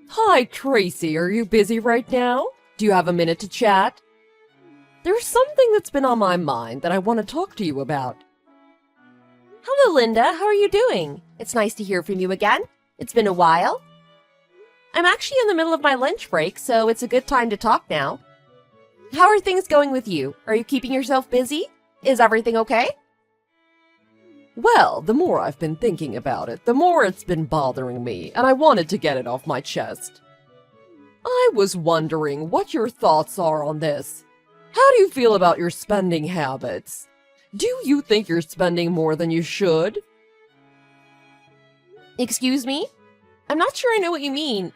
Hi, Tracy. Are you busy right now? Do you have a minute to chat? There's something that's been on my mind that I want to talk to you about. Hello, Linda. How are you doing? It's nice to hear from you again. It's been a while. I'm actually in the middle of my lunch break, so it's a good time to talk now. How are things going with you? Are you keeping yourself busy? Is everything okay? Well, the more I've been thinking about it, the more it's been bothering me, and I wanted to get it off my chest. I was wondering what your thoughts are on this. How do you feel about your spending habits? Do you think you're spending more than you should? Excuse me? I'm not sure I know what you mean.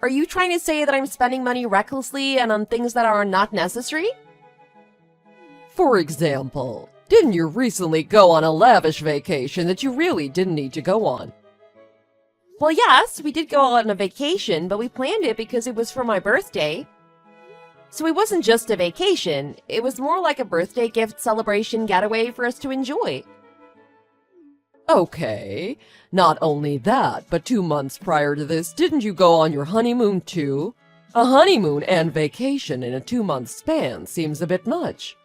Are you trying to say that I'm spending money recklessly and on things that are not necessary? For example, didn't you recently go on a lavish vacation that you really didn't need to go on? Well, yes, we did go on a vacation, but we planned it because it was for my birthday. So it wasn't just a vacation, it was more like a birthday gift celebration getaway for us to enjoy. Okay, not only that, but 2 months prior to this, didn't you go on your honeymoon too? A honeymoon and vacation in a 2-month span seems a bit much.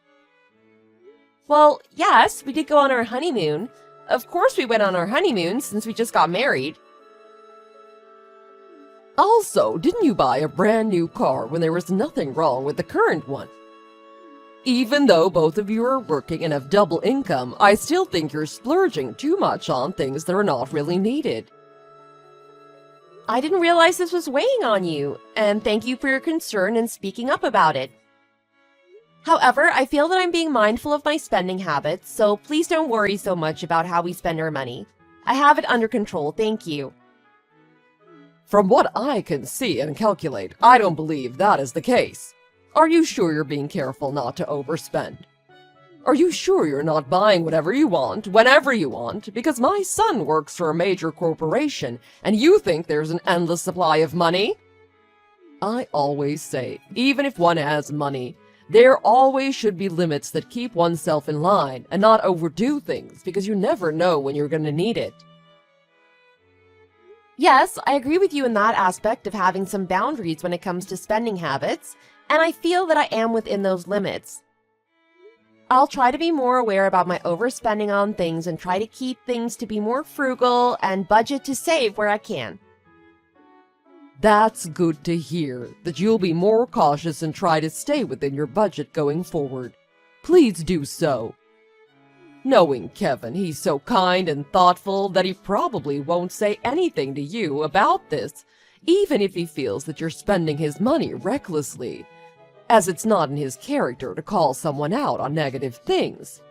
Well, yes, we did go on our honeymoon. Of course we went on our honeymoon since we just got married. Also, didn't you buy a brand new car when there was nothing wrong with the current one? Even though both of you are working and have double income, I still think you're splurging too much on things that are not really needed. I didn't realize this was weighing on you, and thank you for your concern and speaking up about it. However, I feel that I'm being mindful of my spending habits, so please don't worry so much about how we spend our money. I have it under control, thank you. From what I can see and calculate, I don't believe that is the case. Are you sure you're being careful not to overspend? Are you sure you're not buying whatever you want, whenever you want? Because my son works for a major corporation, and you think there's an endless supply of money? I always say, even if one has money, there always should be limits that keep oneself in line and not overdo things, because you never know when you're going to need it. Yes, I agree with you in that aspect of having some boundaries when it comes to spending habits, and I feel that I am within those limits. I'll try to be more aware about my overspending on things and try to keep things to be more frugal and budget to save where I can. That's good to hear, that you'll be more cautious and try to stay within your budget going forward. Please do so. Knowing Kevin, he's so kind and thoughtful that he probably won't say anything to you about this, even if he feels that you're spending his money recklessly, as it's not in his character to call someone out on negative things.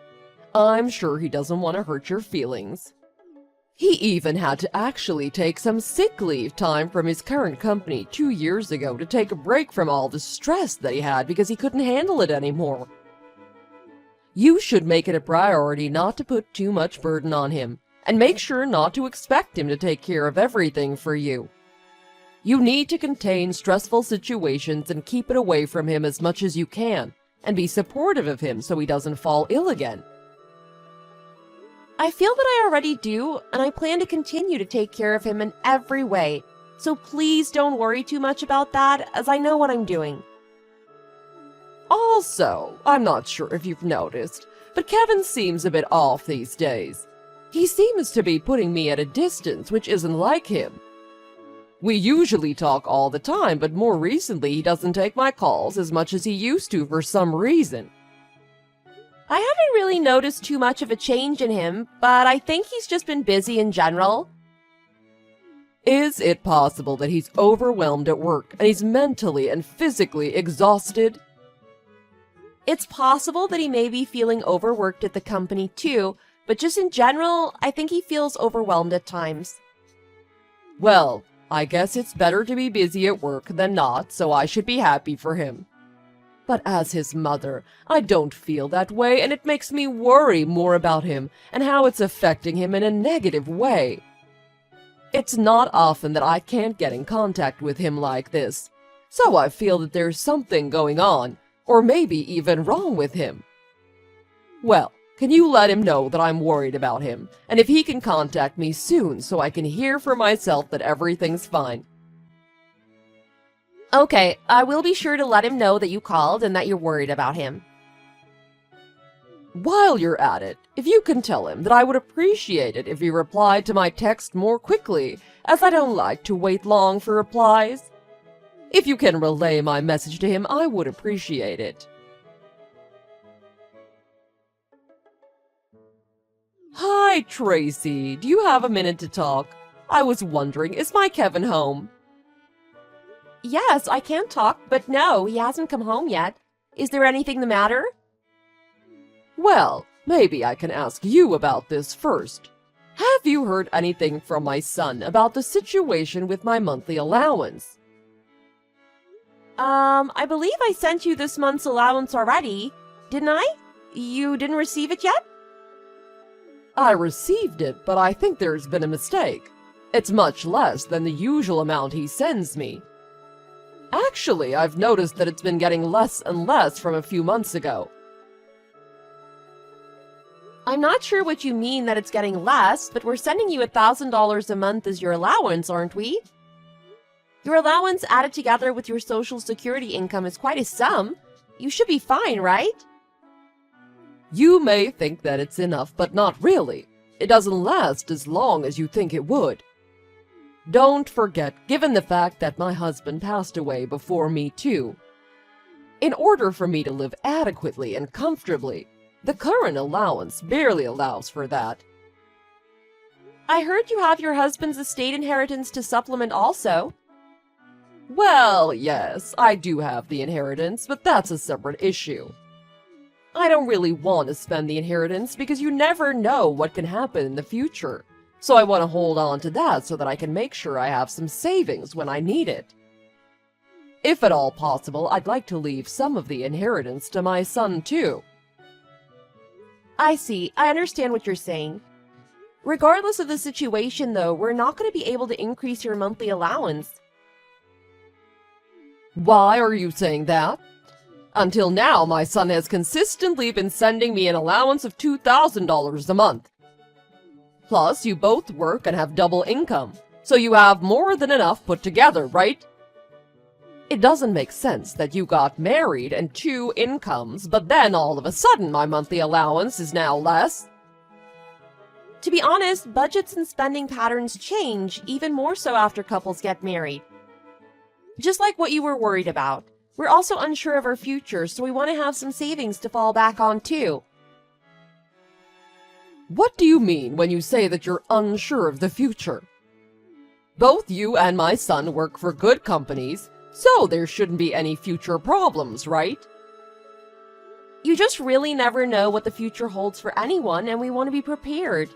I'm sure he doesn't want to hurt your feelings. He even had to actually take some sick leave time from his current company 2 years ago to take a break from all the stress that he had because he couldn't handle it anymore. You should make it a priority not to put too much burden on him, and make sure not to expect him to take care of everything for you. You need to contain stressful situations and keep it away from him as much as you can, and be supportive of him so he doesn't fall ill again. I feel that I already do, and I plan to continue to take care of him in every way, so please don't worry too much about that, as I know what I'm doing. Also, I'm not sure if you've noticed, but Kevin seems a bit off these days. He seems to be putting me at a distance, which isn't like him. We usually talk all the time, but more recently he doesn't take my calls as much as he used to for some reason. I haven't really noticed too much of a change in him, but I think he's just been busy in general. Is it possible that he's overwhelmed at work and he's mentally and physically exhausted? It's possible that he may be feeling overworked at the company too, but just in general, I think he feels overwhelmed at times. Well, I guess it's better to be busy at work than not, so I should be happy for him. But as his mother, I don't feel that way, and it makes me worry more about him and how it's affecting him in a negative way. It's not often that I can't get in contact with him like this, so I feel that there's something going on, or maybe even wrong with him. Well, can you let him know that I'm worried about him, and if he can contact me soon so I can hear for myself that everything's fine? Okay, I will be sure to let him know that you called and that you're worried about him. While you're at it, if you can tell him that I would appreciate it if he replied to my text more quickly, as I don't like to wait long for replies. If you can relay my message to him, I would appreciate it. Hi, Tracy. Do you have a minute to talk? I was wondering, is my Kevin home? Yes, I can talk, but no, he hasn't come home yet. Is there anything the matter? Well, maybe I can ask you about this first. Have you heard anything from my son about the situation with my monthly allowance? I believe I sent you this month's allowance already, didn't I? You didn't receive it yet? I received it, but I think there's been a mistake. It's much less than the usual amount he sends me. Actually, I've noticed that it's been getting less and less from a few months ago. I'm not sure what you mean that it's getting less, but we're sending you $1,000 a month as your allowance, aren't we? Your allowance added together with your Social Security income is quite a sum. You should be fine, right? You may think that it's enough, but not really. It doesn't last as long as you think it would. Don't forget, given the fact that my husband passed away before me too, in order for me to live adequately and comfortably, the current allowance barely allows for that. I heard you have your husband's estate inheritance to supplement also. Well, yes, I do have the inheritance, but that's a separate issue. I don't really want to spend the inheritance because you never know what can happen in the future. So I want to hold on to that so that I can make sure I have some savings when I need it. If at all possible, I'd like to leave some of the inheritance to my son too. I see. I understand what you're saying. Regardless of the situation, though, we're not going to be able to increase your monthly allowance. Why are you saying that? Until now, my son has consistently been sending me an allowance of $2,000 a month. Plus, you both work and have double income, so you have more than enough put together, right? It doesn't make sense that you got married and 2 incomes, but then all of a sudden my monthly allowance is now less. To be honest, budgets and spending patterns change, even more so after couples get married. Just like what you were worried about, we're also unsure of our future, so we want to have some savings to fall back on too. What do you mean when you say that you're unsure of the future? Both you and my son work for good companies, so there shouldn't be any future problems, right? You just really never know what the future holds for anyone, and we want to be prepared.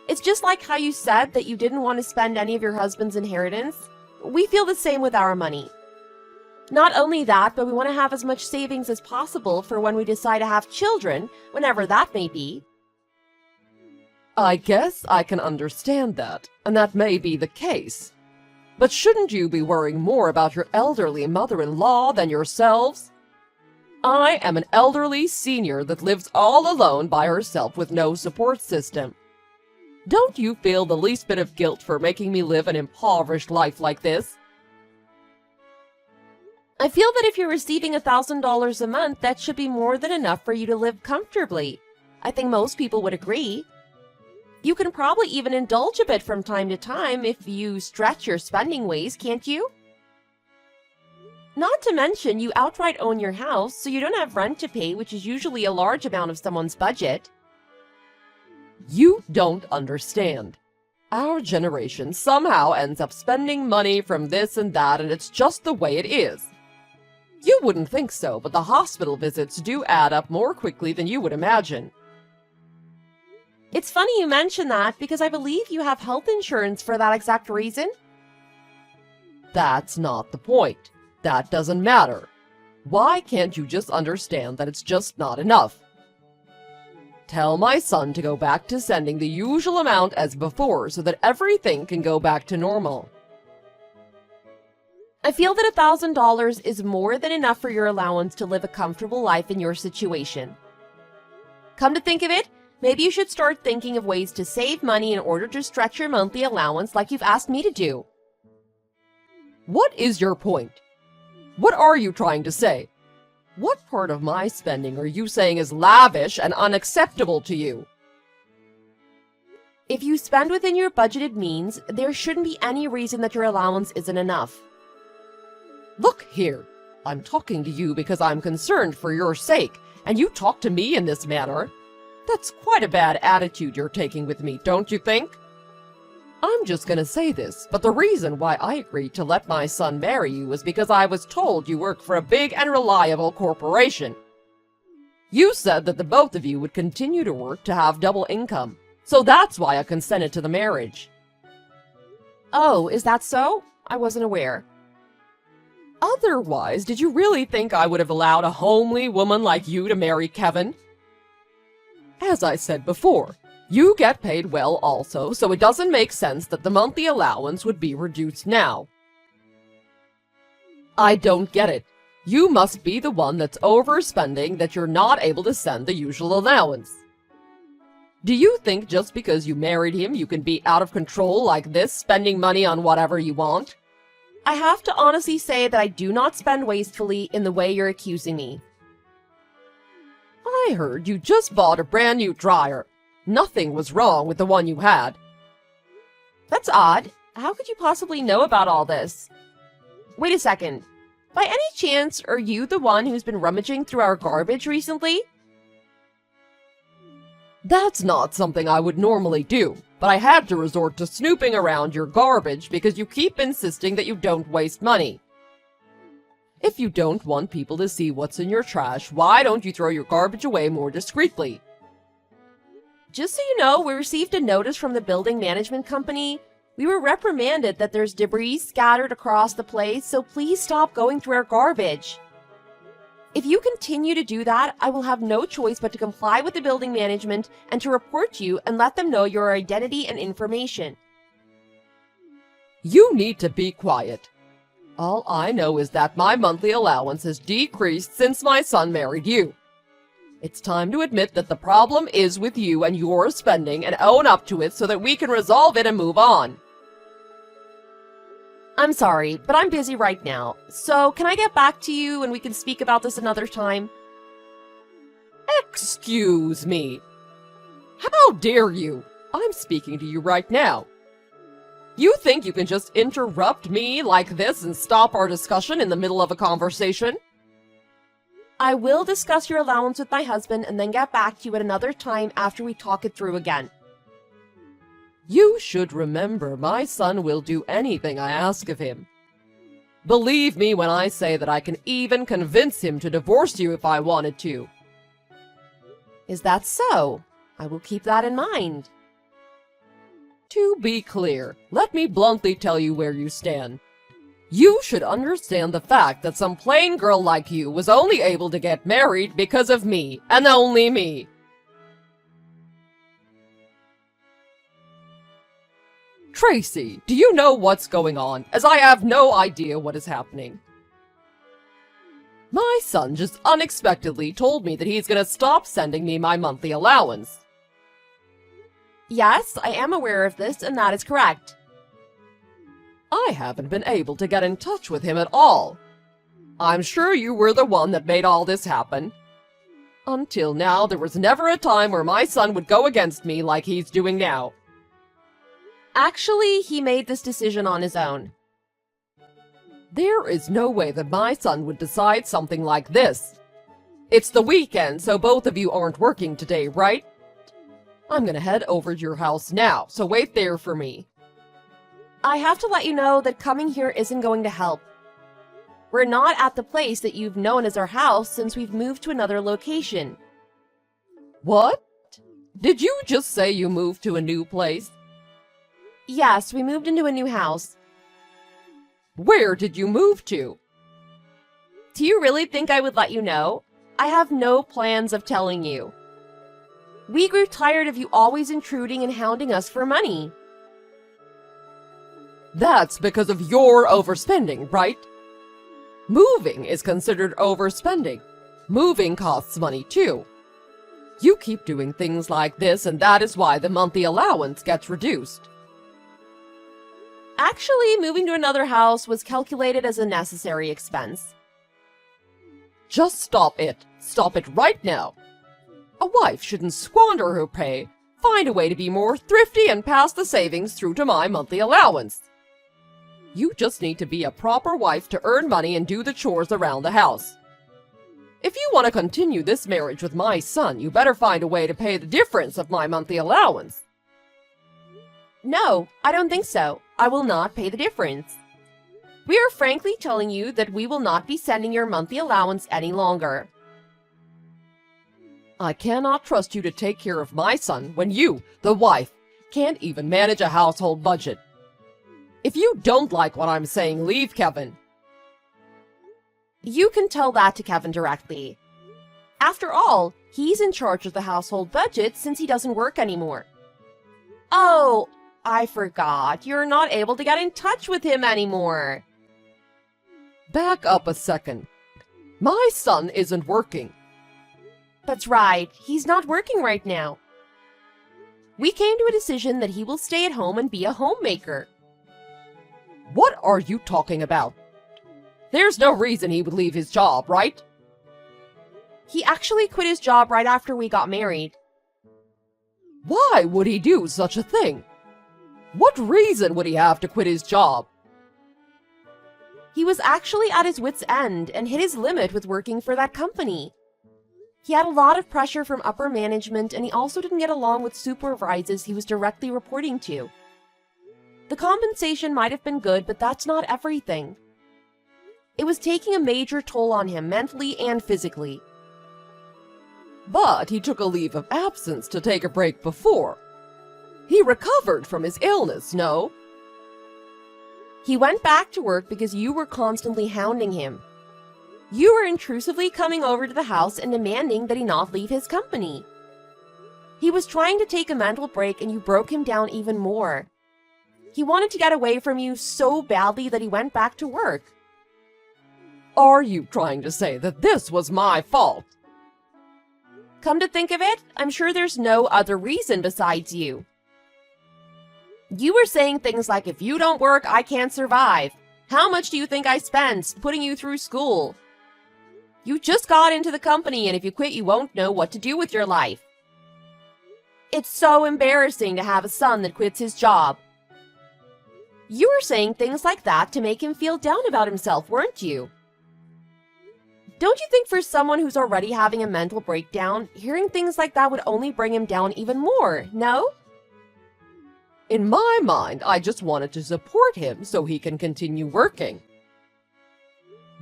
It's just like how you said that you didn't want to spend any of your husband's inheritance. We feel the same with our money. Not only that, but we want to have as much savings as possible for when we decide to have children, whenever that may be. I guess I can understand that, and that may be the case. But shouldn't you be worrying more about your elderly mother-in-law than yourselves? I am an elderly senior that lives all alone by herself with no support system. Don't you feel the least bit of guilt for making me live an impoverished life like this? I feel that if you're receiving $1,000 a month, that should be more than enough for you to live comfortably. I think most people would agree. You can probably even indulge a bit from time to time if you stretch your spending ways, can't you? Not to mention, you outright own your house, so you don't have rent to pay, which is usually a large amount of someone's budget. You don't understand. Our generation somehow ends up spending money from this and that, and it's just the way it is. You wouldn't think so, but the hospital visits do add up more quickly than you would imagine. It's funny you mention that because I believe you have health insurance for that exact reason. That's not the point. That doesn't matter. Why can't you just understand that it's just not enough? Tell my son to go back to sending the usual amount as before so that everything can go back to normal. I feel that $1,000 is more than enough for your allowance to live a comfortable life in your situation. Come to think of it, maybe you should start thinking of ways to save money in order to stretch your monthly allowance like you've asked me to do. What is your point? What are you trying to say? What part of my spending are you saying is lavish and unacceptable to you? If you spend within your budgeted means, there shouldn't be any reason that your allowance isn't enough. Look here, I'm talking to you because I'm concerned for your sake, and you talk to me in this manner. That's quite a bad attitude you're taking with me, don't you think? I'm just gonna say this, but the reason why I agreed to let my son marry you was because I was told you work for a big and reliable corporation. You said that the both of you would continue to work to have double income, so that's why I consented to the marriage. Oh, is that so? I wasn't aware. Otherwise, did you really think I would have allowed a homely woman like you to marry Kevin? As I said before, you get paid well also, so it doesn't make sense that the monthly allowance would be reduced now. I don't get it. You must be the one that's overspending that you're not able to send the usual allowance. Do you think just because you married him you can be out of control like this, spending money on whatever you want? I have to honestly say that I do not spend wastefully in the way you're accusing me. I heard you just bought a brand new dryer. Nothing was wrong with the one you had. That's odd. How could you possibly know about all this? Wait a second. By any chance, are you the one who's been rummaging through our garbage recently? That's not something I would normally do, but I had to resort to snooping around your garbage because you keep insisting that you don't waste money. If you don't want people to see what's in your trash, why don't you throw your garbage away more discreetly? Just so you know, we received a notice from the building management company. We were reprimanded that there's debris scattered across the place, so please stop going through our garbage. If you continue to do that, I will have no choice but to comply with the building management and to report you and let them know your identity and information. You need to be quiet. All I know is that my monthly allowance has decreased since my son married you. It's time to admit that the problem is with you and your spending and own up to it so that we can resolve it and move on. I'm sorry, but I'm busy right now, so can I get back to you and we can speak about this another time? Excuse me. How dare you? I'm speaking to you right now. You think you can just interrupt me like this and stop our discussion in the middle of a conversation? I will discuss your allowance with my husband and then get back to you at another time after we talk it through again. You should remember my son will do anything I ask of him. Believe me when I say that I can even convince him to divorce you if I wanted to. Is that so? I will keep that in mind. To be clear, let me bluntly tell you where you stand. You should understand the fact that some plain girl like you was only able to get married because of me, and only me. Tracy, do you know what's going on, as I have no idea what is happening? My son just unexpectedly told me that he's gonna stop sending me my monthly allowance. Yes, I am aware of this, and that is correct. I haven't been able to get in touch with him at all. I'm sure you were the one that made all this happen. Until now, there was never a time where my son would go against me like he's doing now. Actually, he made this decision on his own. There is no way that my son would decide something like this. It's the weekend, so both of you aren't working today, right? I'm gonna head over to your house now, so wait there for me. I have to let you know that coming here isn't going to help. We're not at the place that you've known as our house since we've moved to another location. What? Did you just say you moved to a new place? Yes, we moved into a new house. Where did you move to? Do you really think I would let you know? I have no plans of telling you. We grew tired of you always intruding and hounding us for money. That's because of your overspending, right? Moving is considered overspending. Moving costs money too. You keep doing things like this, and that is why the monthly allowance gets reduced. Actually, moving to another house was calculated as a necessary expense. Just stop it. Stop it right now. A wife shouldn't squander her pay. Find a way to be more thrifty and pass the savings through to my monthly allowance. You just need to be a proper wife to earn money and do the chores around the house. If you want to continue this marriage with my son, you better find a way to pay the difference of my monthly allowance. No, I don't think so. I will not pay the difference. We are frankly telling you that we will not be sending your monthly allowance any longer. I cannot trust you to take care of my son when you, the wife, can't even manage a household budget. If you don't like what I'm saying, leave Kevin. You can tell that to Kevin directly. After all, he's in charge of the household budget since he doesn't work anymore. Oh, I forgot. You're not able to get in touch with him anymore. Back up a second. My son isn't working. That's right. He's not working right now. We came to a decision that he will stay at home and be a homemaker. What are you talking about? There's no reason he would leave his job, right? He actually quit his job right after we got married. Why would he do such a thing? What reason would he have to quit his job? He was actually at his wit's end and hit his limit with working for that company. He had a lot of pressure from upper management, and he also didn't get along with supervisors he was directly reporting to. The compensation might have been good, but that's not everything. It was taking a major toll on him mentally and physically. But he took a leave of absence to take a break before. He recovered from his illness, no? He went back to work because you were constantly hounding him. You were intrusively coming over to the house and demanding that he not leave his company. He was trying to take a mental break and you broke him down even more. He wanted to get away from you so badly that he went back to work. Are you trying to say that this was my fault? Come to think of it, I'm sure there's no other reason besides you. You were saying things like, if you don't work, I can't survive. How much do you think I spent putting you through school? You just got into the company, and if you quit, you won't know what to do with your life. It's so embarrassing to have a son that quits his job. You were saying things like that to make him feel down about himself, weren't you? Don't you think for someone who's already having a mental breakdown, hearing things like that would only bring him down even more, no? In my mind, I just wanted to support him so he can continue working.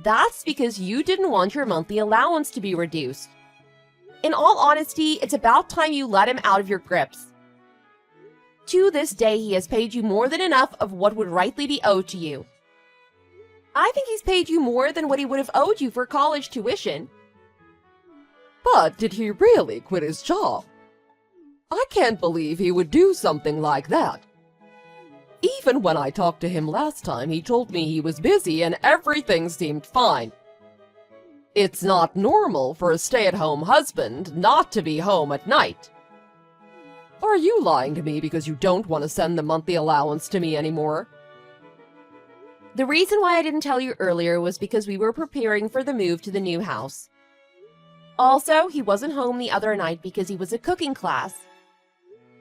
That's because you didn't want your monthly allowance to be reduced. In all honesty, it's about time you let him out of your grips. To this day, he has paid you more than enough of what would rightly be owed to you. I think he's paid you more than what he would have owed you for college tuition. But did he really quit his job? I can't believe he would do something like that. Even when I talked to him last time, he told me he was busy and everything seemed fine. It's not normal for a stay-at-home husband not to be home at night. Are you lying to me because you don't want to send the monthly allowance to me anymore? The reason why I didn't tell you earlier was because we were preparing for the move to the new house. Also, he wasn't home the other night because he was at cooking class.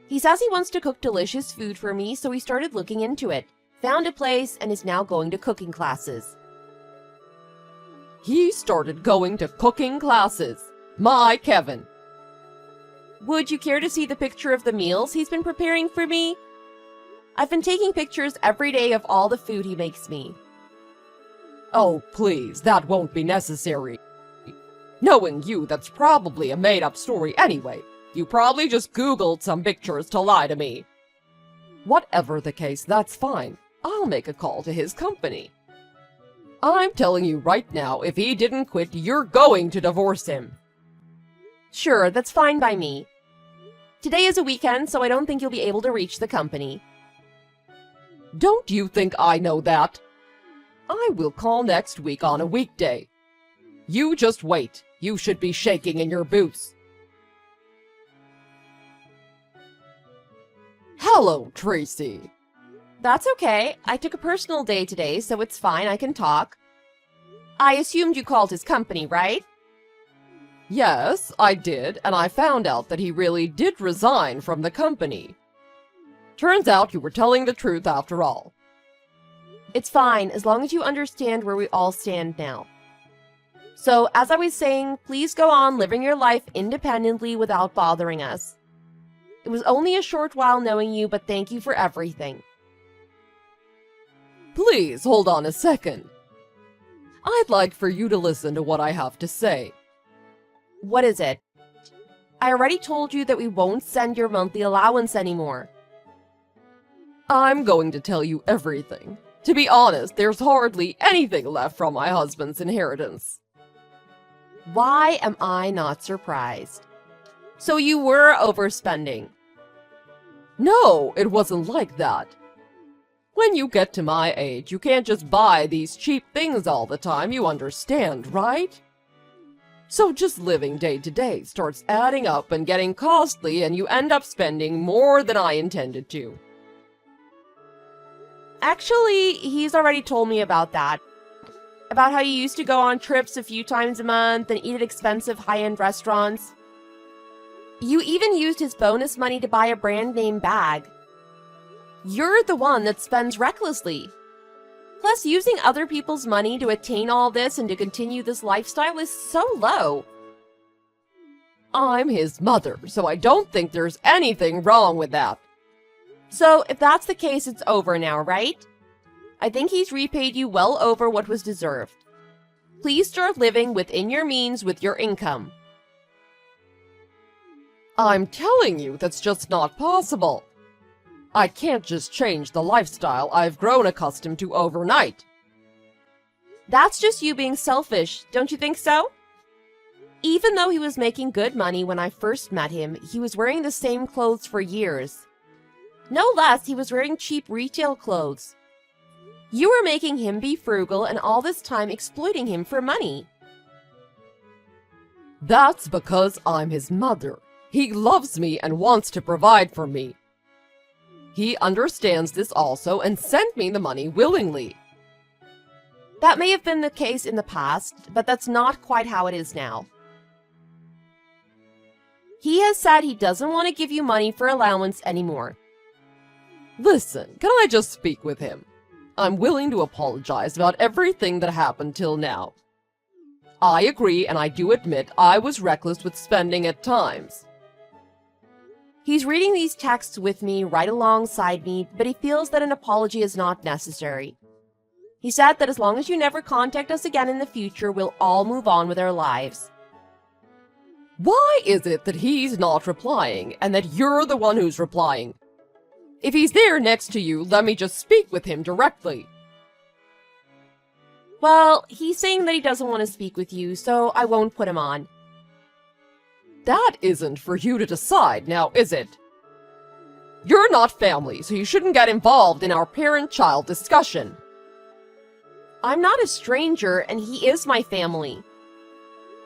He says he wants to cook delicious food for me, so he started looking into it, found a place, and is now going to cooking classes. He started going to cooking classes. My Kevin. Would you care to see the picture of the meals he's been preparing for me? I've been taking pictures every day of all the food he makes me. Oh, please, that won't be necessary. Knowing you, that's probably a made-up story anyway. You probably just Googled some pictures to lie to me. Whatever the case, that's fine. I'll make a call to his company. I'm telling you right now, if he didn't quit, you're going to divorce him. Sure, that's fine by me. Today is a weekend, so I don't think you'll be able to reach the company. Don't you think I know that? I will call next week on a weekday. You just wait. You should be shaking in your boots. Hello, Tracy. That's okay. I took a personal day today, so it's fine. I can talk. I assumed you called his company, right? Yes, I did, and I found out that he really did resign from the company. Turns out you were telling the truth after all. It's fine, as long as you understand where we all stand now. So, as I was saying, please go on living your life independently without bothering us. It was only a short while knowing you, but thank you for everything. Please hold on a second. I'd like for you to listen to what I have to say. What is it? I already told you that we won't send your monthly allowance anymore. I'm going to tell you everything. To be honest, there's hardly anything left from my husband's inheritance. Why am I not surprised? So you were overspending. No, it wasn't like that. When you get to my age, you can't just buy these cheap things all the time, you understand, right? So just living day to day starts adding up and getting costly, and you end up spending more than I intended to. Actually, he's already told me about that. About how you used to go on trips a few times a month and eat at expensive high-end restaurants. You even used his bonus money to buy a brand name bag. You're the one that spends recklessly. Plus, using other people's money to attain all this and to continue this lifestyle is so low. I'm his mother, so I don't think there's anything wrong with that. So, if that's the case, it's over now, right? I think he's repaid you well over what was deserved. Please start living within your means with your income. I'm telling you, that's just not possible. I can't just change the lifestyle I've grown accustomed to overnight. That's just you being selfish, don't you think so? Even though he was making good money when I first met him, he was wearing the same clothes for years. No less, he was wearing cheap retail clothes. You were making him be frugal and all this time exploiting him for money. That's because I'm his mother. He loves me and wants to provide for me. He understands this also and sent me the money willingly. That may have been the case in the past, but that's not quite how it is now. He has said he doesn't want to give you money for allowance anymore. Listen, can I just speak with him? I'm willing to apologize about everything that happened till now. I agree, and I do admit I was reckless with spending at times. He's reading these texts with me right alongside me, but he feels that an apology is not necessary. He said that as long as you never contact us again in the future, we'll all move on with our lives. Why is it that he's not replying, and that you're the one who's replying? If he's there next to you, let me just speak with him directly. Well, he's saying that he doesn't want to speak with you, so I won't put him on. That isn't for you to decide, now is it? You're not family, so you shouldn't get involved in our parent-child discussion. I'm not a stranger, and he is my family.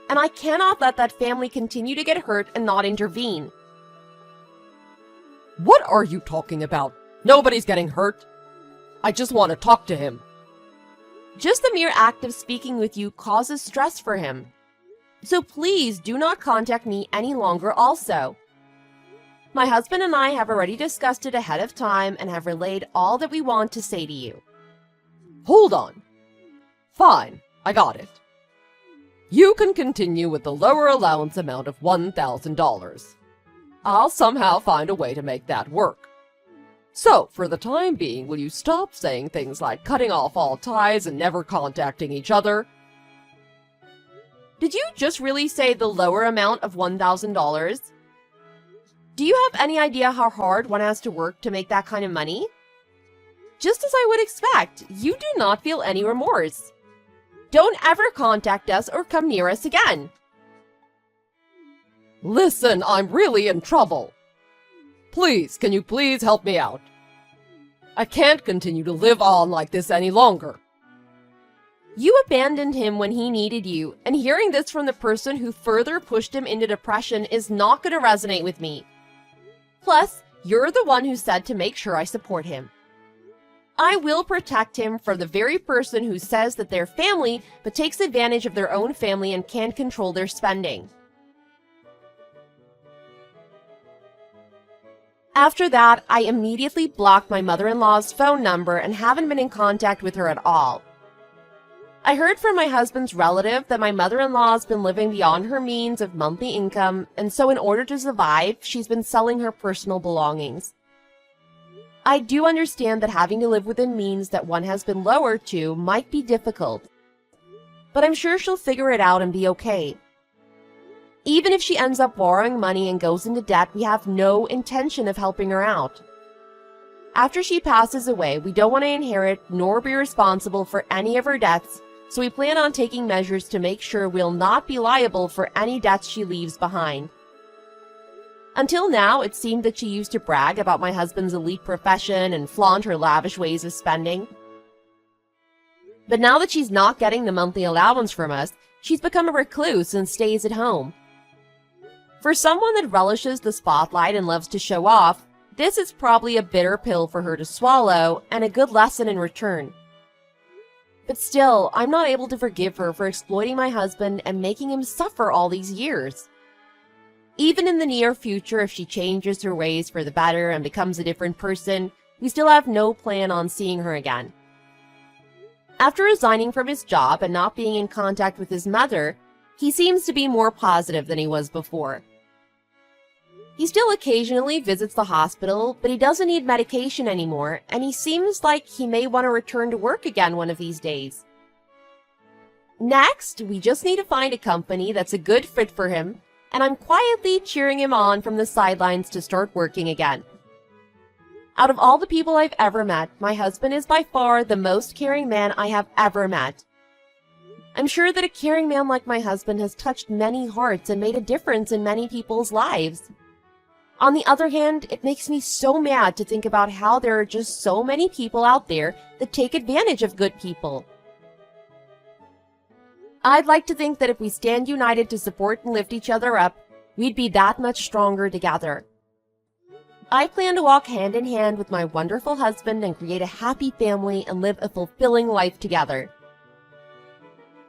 And I cannot let that family continue to get hurt and not intervene. What are you talking about? Nobody's getting hurt. I just want to talk to him. Just the mere act of speaking with you causes stress for him. So please do not contact me any longer also. My husband and I have already discussed it ahead of time and have relayed all that we want to say to you. Hold on. Fine, I got it. You can continue with the lower allowance amount of $1,000. I'll somehow find a way to make that work. So, for the time being, will you stop saying things like cutting off all ties and never contacting each other? Did you just really say the lower amount of $1,000? Do you have any idea how hard one has to work to make that kind of money? Just as I would expect, you do not feel any remorse. Don't ever contact us or come near us again. Listen, I'm really in trouble. Please, can you please help me out? I can't continue to live on like this any longer. You abandoned him when he needed you, and hearing this from the person who further pushed him into depression is not going to resonate with me. Plus, you're the one who said to make sure I support him. I will protect him from the very person who says that they're family but takes advantage of their own family and can't control their spending. After that, I immediately blocked my mother-in-law's phone number and haven't been in contact with her at all. I heard from my husband's relative that my mother-in-law has been living beyond her means of monthly income, and so in order to survive, she's been selling her personal belongings. I do understand that having to live within means that one has been lowered to might be difficult, but I'm sure she'll figure it out and be okay. Even if she ends up borrowing money and goes into debt, we have no intention of helping her out. After she passes away, we don't want to inherit nor be responsible for any of her debts, so we plan on taking measures to make sure we'll not be liable for any debts she leaves behind. Until now, it seemed that she used to brag about my husband's elite profession and flaunt her lavish ways of spending. But now that she's not getting the monthly allowance from us, she's become a recluse and stays at home. For someone that relishes the spotlight and loves to show off, this is probably a bitter pill for her to swallow and a good lesson in return. But still, I'm not able to forgive her for exploiting my husband and making him suffer all these years. Even in the near future, if she changes her ways for the better and becomes a different person, we still have no plan on seeing her again. After resigning from his job and not being in contact with his mother, he seems to be more positive than he was before. He still occasionally visits the hospital, but he doesn't need medication anymore, and he seems like he may want to return to work again one of these days. Next, we just need to find a company that's a good fit for him, and I'm quietly cheering him on from the sidelines to start working again. Out of all the people I've ever met, my husband is by far the most caring man I have ever met. I'm sure that a caring man like my husband has touched many hearts and made a difference in many people's lives. On the other hand, it makes me so mad to think about how there are just so many people out there that take advantage of good people. I'd like to think that if we stand united to support and lift each other up, we'd be that much stronger together. I plan to walk hand in hand with my wonderful husband and create a happy family and live a fulfilling life together.